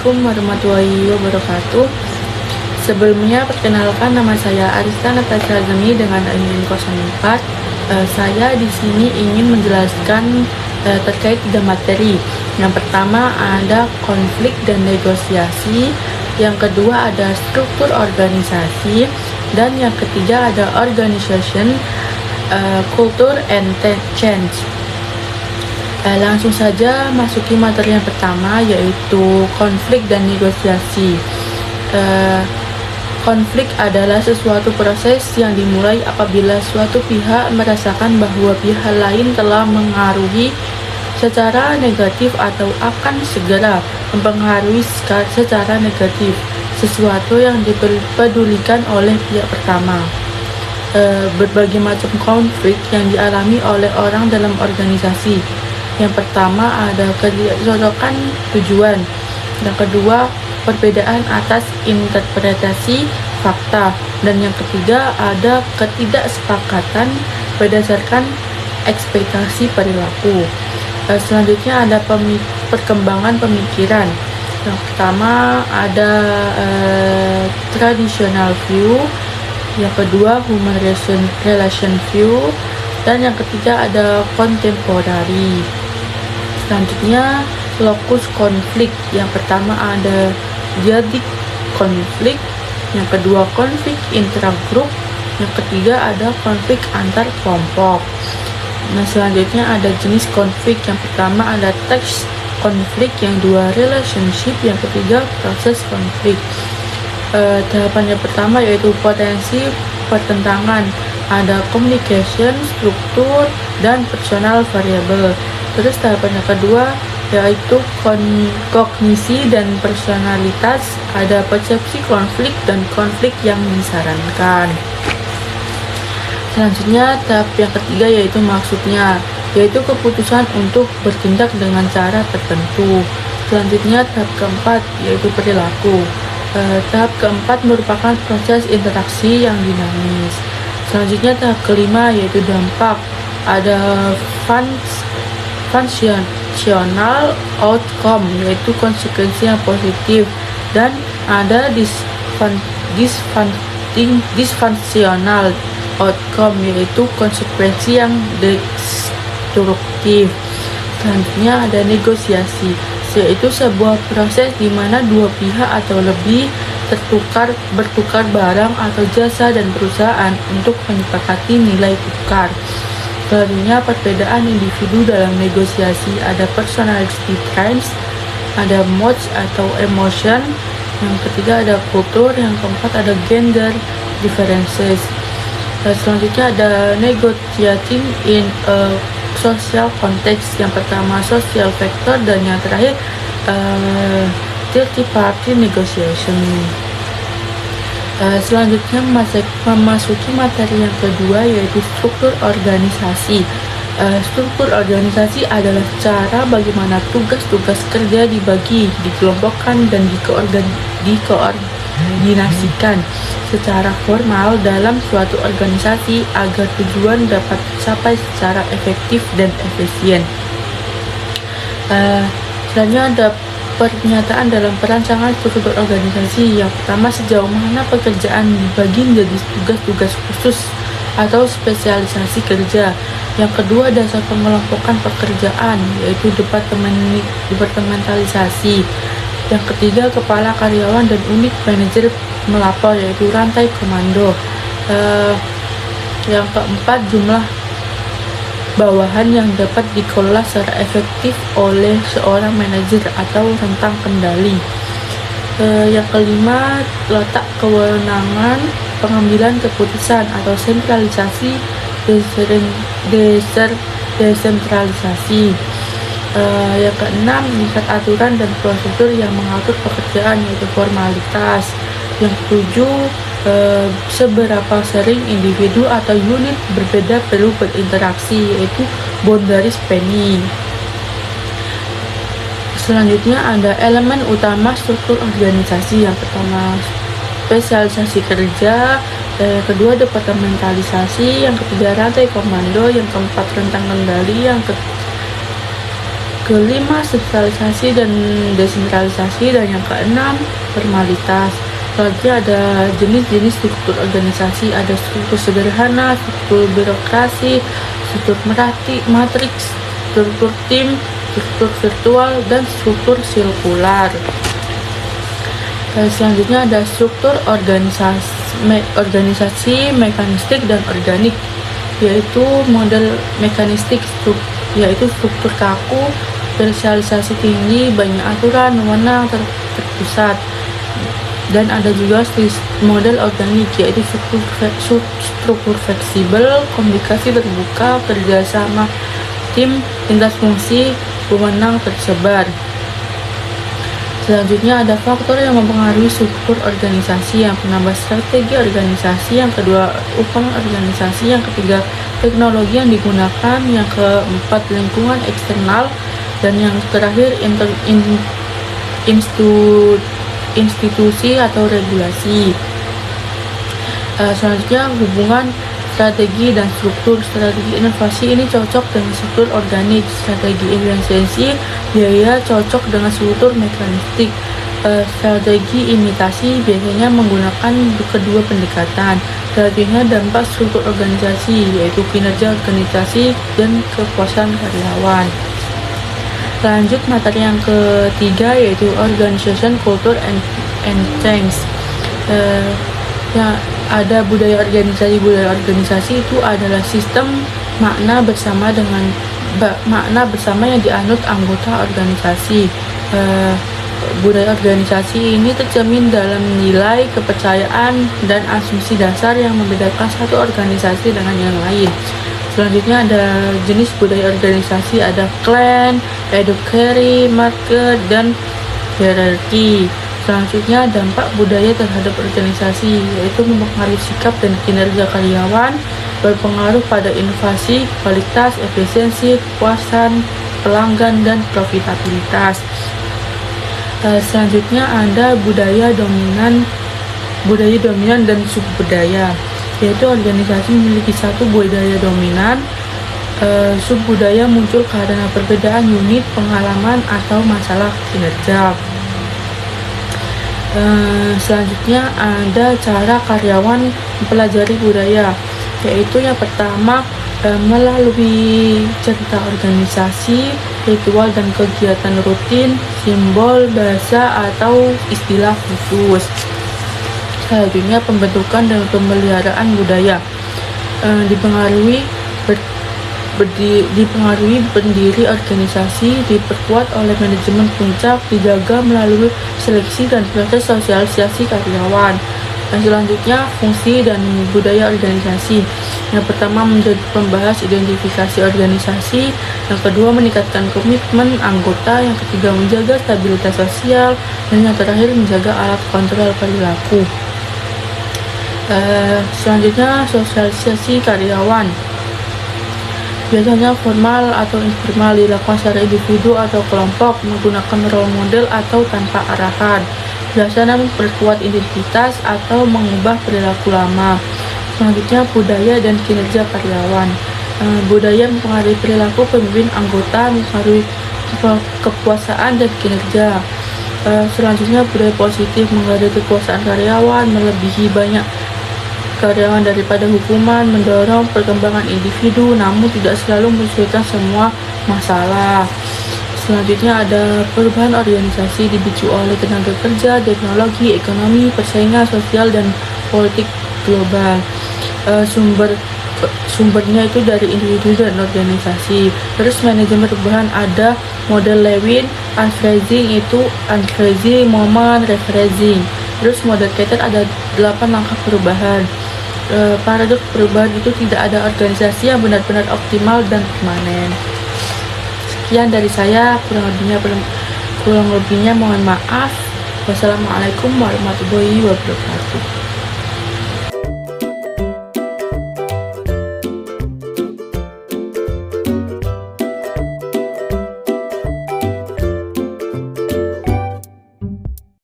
Assalamualaikum warahmatullahi wabarakatuh. Sebelumnya perkenalkan, nama saya Arista Natasha Geni dengan NIM 04. Saya di sini ingin menjelaskan terkait 3 materi. Yang pertama ada konflik dan negosiasi, yang kedua ada struktur organisasi, dan yang ketiga ada organization, culture and change. Langsung saja masuki materi yang pertama, yaitu konflik dan negosiasi. Konflik adalah sesuatu proses yang dimulai apabila suatu pihak merasakan bahwa pihak lain telah mengaruhi secara negatif atau akan segera mempengaruhi secara negatif sesuatu yang dipedulikan oleh pihak pertama. Berbagai macam konflik yang dialami oleh orang dalam organisasi. Yang pertama ada ketidakcocokan tujuan. Yang kedua, perbedaan atas interpretasi fakta. Dan yang ketiga, ada ketidaksepakatan berdasarkan ekspektasi perilaku. Selanjutnya ada perkembangan pemikiran. Yang pertama ada traditional view. Yang kedua human relation view. Dan yang ketiga ada contemporary. Selanjutnya lokus konflik. Yang pertama ada dyadic konflik, yang kedua konflik intragrup, yang ketiga ada konflik antar kelompok. Nah, selanjutnya ada jenis konflik. Yang pertama ada text konflik, yang kedua relationship, yang ketiga proses konflik. Tahapan yang pertama yaitu potensi pertentangan, ada communication, struktur, dan personal variable. Terus tahapan yang kedua yaitu kognisi dan personalitas, ada persepsi konflik dan konflik yang disarankan. Selanjutnya tahap yang ketiga yaitu maksudnya, yaitu keputusan untuk bertindak dengan cara tertentu. Selanjutnya tahap keempat yaitu perilaku. Tahap keempat merupakan proses interaksi yang dinamis. Selanjutnya tahap kelima yaitu dampak, ada functional outcome, yaitu konsekuensi yang positif, dan ada dysfunctional outcome, yaitu konsekuensi yang destruktif. Selanjutnya ada negosiasi, yaitu sebuah proses di mana dua pihak atau lebih bertukar barang atau jasa dan perusahaan untuk menyepakati nilai tukar. Selanjutnya perbedaan individu dalam negosiasi, ada personality traits, ada modes atau emotion, yang ketiga ada kultur, yang keempat ada gender differences. Selanjutnya ada negotiating in a social context, yang pertama social factor, dan yang terakhir third party negotiation. Selanjutnya memasuki materi yang kedua yaitu struktur organisasi. Struktur organisasi adalah cara bagaimana tugas-tugas kerja dibagi, dikelompokkan, dan dikoordinasikan secara formal dalam suatu organisasi agar tujuan dapat tercapai secara efektif dan efisien. Selanjutnya ada pernyataan dalam perancangan struktur organisasi. Yang pertama, sejauh mana pekerjaan dibagi menjadi tugas-tugas khusus atau spesialisasi kerja. Yang kedua, dasar pengelompokan pekerjaan, yaitu departementalisasi. Yang ketiga, kepala karyawan dan unit manajer melapor, yaitu rantai komando. Yang keempat, jumlah bawahan yang dapat dikelola secara efektif oleh seorang manajer atau rentang kendali. Yang kelima, letak kewenangan pengambilan keputusan atau sentralisasi, desentralisasi. Yang keenam, tingkat aturan dan prosedur yang mengatur pekerjaan, yaitu formalitas. Yang ketujuh, seberapa sering individu atau unit berbeda perlu berinteraksi, yaitu boundary spanning. Selanjutnya ada elemen utama struktur organisasi. Yang pertama spesialisasi kerja, yang kedua departementalisasi, yang ketiga rantai komando, yang keempat rentang kendali, yang kelima, sentralisasi dan desentralisasi, dan yang keenam, formalitas. Selanjutnya ada jenis-jenis struktur organisasi, ada struktur sederhana, struktur birokrasi, struktur matriks, struktur tim, struktur virtual, dan struktur sirkular. Selanjutnya ada struktur organisasi mekanistik dan organik, yaitu model mekanistik yaitu struktur kaku, spesialisasi tinggi, banyak aturan, wewenang terpusat. Dan ada juga model organik, yaitu struktur fleksibel, komunikasi terbuka, kerjasama tim, lintas fungsi, wewenang tersebar. Selanjutnya ada faktor yang mempengaruhi struktur organisasi. Yang pertama, strategi organisasi, yang kedua, ukuran organisasi, yang ketiga, teknologi yang digunakan, yang keempat, lingkungan eksternal, dan yang terakhir, institusi atau regulasi. Selanjutnya, hubungan strategi dan struktur. Strategi inovasi ini cocok dengan struktur organik. Strategi efisiensi biaya cocok dengan struktur mekanistik. Strategi imitasi biasanya menggunakan kedua pendekatan. Selanjutnya, dampak struktur organisasi, yaitu kinerja organisasi dan kepuasan karyawan. Lanjut materi yang ketiga, yaitu organization, culture, and change. Ada budaya organisasi. Budaya organisasi itu adalah sistem makna bersama yang dianut anggota organisasi. Budaya organisasi ini tercermin dalam nilai, kepercayaan, dan asumsi dasar yang membedakan satu organisasi dengan yang lain. Selanjutnya ada jenis budaya organisasi, ada clan, educatory, market, dan hierarki. Selanjutnya, dampak budaya terhadap organisasi, yaitu mempengaruhi sikap dan kinerja karyawan, berpengaruh pada inovasi, kualitas, efisiensi, kepuasan pelanggan, dan profitabilitas. Selanjutnya ada budaya dominan dan subbudaya, yaitu organisasi memiliki satu budaya dominan. Subbudaya muncul karena perbedaan unit, pengalaman, atau masalah kinerja. Selanjutnya ada cara karyawan mempelajari budaya, yaitu yang pertama, melalui cerita organisasi, ritual dan kegiatan rutin, simbol, bahasa, atau istilah khusus. Selanjutnya, pembentukan dan pemeliharaan budaya dipengaruhi pendiri organisasi, diperkuat oleh manajemen puncak, dijaga melalui seleksi dan proses sosialisasi karyawan. Dan selanjutnya, fungsi dan budaya organisasi. Yang pertama, menjadi pembahas identifikasi organisasi. Yang kedua, meningkatkan komitmen anggota. Yang ketiga, menjaga stabilitas sosial. Dan yang terakhir, menjaga alat kontrol perilaku. Selanjutnya, sosialisasi karyawan. Biasanya formal atau informal, dilakukan secara individu atau kelompok, menggunakan role model atau tanpa arahan. Biasanya memperkuat identitas atau mengubah perilaku lama. Selanjutnya, budaya dan kinerja karyawan. Budaya mempengaruhi perilaku pemimpin anggota, mempengaruhi kepuasaan dan kinerja. Selanjutnya, budaya positif menghargai kekuasaan karyawan, melebihi banyak karyawan daripada hukuman, mendorong perkembangan individu, namun tidak selalu menyelesaikan semua masalah. Selanjutnya ada perubahan organisasi dipicu oleh tenaga kerja, teknologi, ekonomi, persaingan sosial, dan politik global. Sumbernya itu dari individu dan organisasi. Terus manajemen perubahan ada model Lewin, unphrasing itu unphrasing, moment, rephrasing. Terus model Keter ada 8 langkah perubahan. Paradoks perubahan itu tidak ada organisasi yang benar-benar optimal dan permanen. Sekian dari saya, kurang lebihnya mohon maaf. Wassalamualaikum warahmatullahi wabarakatuh.